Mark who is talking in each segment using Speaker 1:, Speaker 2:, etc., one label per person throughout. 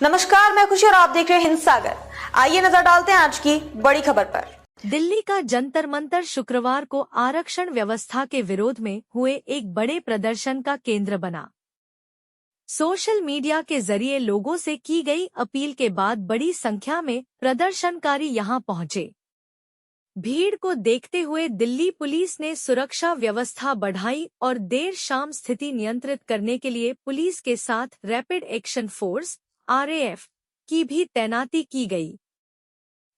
Speaker 1: नमस्कार, मैं खुशी और आप देख रहे हैं हिंद सागर। आइए नजर डालते हैं आज की बड़ी खबर पर।
Speaker 2: दिल्ली का जंतर मंतर शुक्रवार को आरक्षण व्यवस्था के विरोध में हुए एक बड़े प्रदर्शन का केंद्र बना। सोशल मीडिया के जरिए लोगों से की गई अपील के बाद बड़ी संख्या में प्रदर्शनकारी यहां पहुंचे। भीड़ को देखते हुए दिल्ली पुलिस ने सुरक्षा व्यवस्था बढ़ाई और देर शाम स्थिति नियंत्रित करने के लिए पुलिस के साथ रैपिड एक्शन फोर्स (RAF) की भी तैनाती की गई।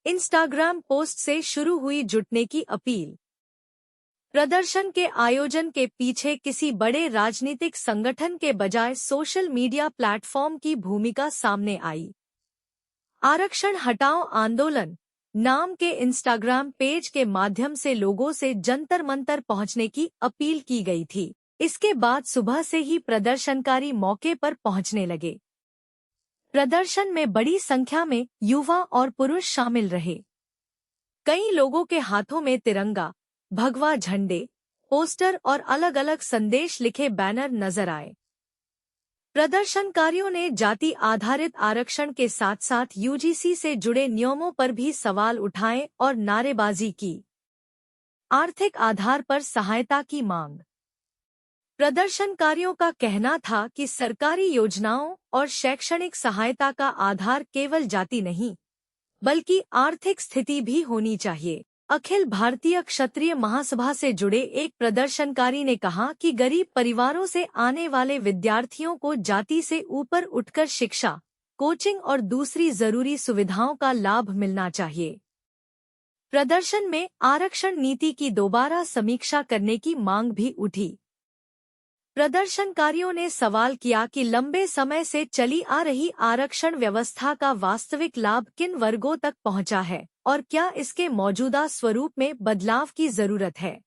Speaker 2: इंस्टाग्राम पोस्ट से शुरू हुई जुटने की अपील। प्रदर्शन के आयोजन के पीछे किसी बड़े राजनीतिक संगठन के बजाय सोशल मीडिया प्लेटफॉर्म की भूमिका सामने आई। आरक्षण हटाओ आंदोलन नाम के इंस्टाग्राम पेज के माध्यम से लोगों से जंतर मंतर पहुंचने की अपील की गई थी। इसके बाद सुबह से ही प्रदर्शनकारी मौके पर पहुंचने लगे। प्रदर्शन में बड़ी संख्या में युवा और पुरुष शामिल रहे। कई लोगों के हाथों में तिरंगा, भगवा झंडे, पोस्टर और अलग अलग संदेश लिखे बैनर नजर आए। प्रदर्शनकारियों ने जाति आधारित आरक्षण के साथ साथ UGC से जुड़े नियमों पर भी सवाल उठाए और नारेबाजी की। आर्थिक आधार पर सहायता की मांग। प्रदर्शनकारियों का कहना था कि सरकारी योजनाओं और शैक्षणिक सहायता का आधार केवल जाति नहीं, बल्कि आर्थिक स्थिति भी होनी चाहिए। अखिल भारतीय क्षत्रिय महासभा से जुड़े एक प्रदर्शनकारी ने कहा कि गरीब परिवारों से आने वाले विद्यार्थियों को जाति से ऊपर उठकर शिक्षा, कोचिंग और दूसरी जरूरी सुविधाओं का लाभ मिलना चाहिए। प्रदर्शन में आरक्षण नीति की दोबारा समीक्षा करने की मांग भी उठी। प्रदर्शनकारियों ने सवाल किया कि लंबे समय से चली आ रही आरक्षण व्यवस्था का वास्तविक लाभ किन वर्गों तक पहुंचा है और क्या इसके मौजूदा स्वरूप में बदलाव की जरूरत है।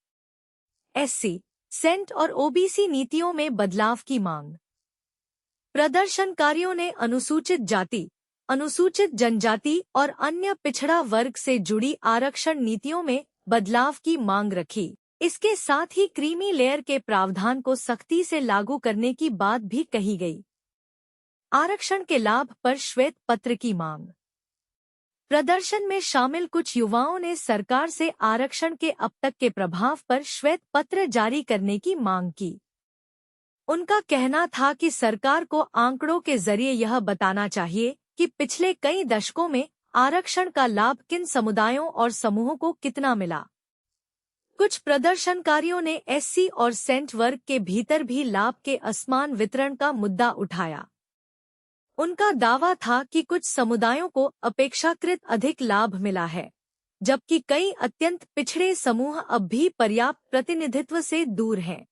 Speaker 2: SC, सेंट और OBC नीतियों में बदलाव की मांग। प्रदर्शनकारियों ने अनुसूचित जाति, अनुसूचित जनजाति और अन्य पिछड़ा वर्ग से जुड़ी आरक्षण नीतियों में बदलाव की मांग रखी। इसके साथ ही क्रीमी लेयर के प्रावधान को सख्ती से लागू करने की बात भी कही गई। आरक्षण के लाभ पर श्वेत पत्र की मांग। प्रदर्शन में शामिल कुछ युवाओं ने सरकार से आरक्षण के अब तक के प्रभाव पर श्वेत पत्र जारी करने की मांग की। उनका कहना था कि सरकार को आंकड़ों के जरिए यह बताना चाहिए कि पिछले कई दशकों में आरक्षण का लाभ किन समुदायों और समूहों को कितना मिला। कुछ प्रदर्शनकारियों ने SC और सेंट वर्ग के भीतर भी लाभ के असमान वितरण का मुद्दा उठाया। उनका दावा था कि कुछ समुदायों को अपेक्षाकृत अधिक लाभ मिला है, जबकि कई अत्यंत पिछड़े समूह अब भी पर्याप्त प्रतिनिधित्व से दूर हैं।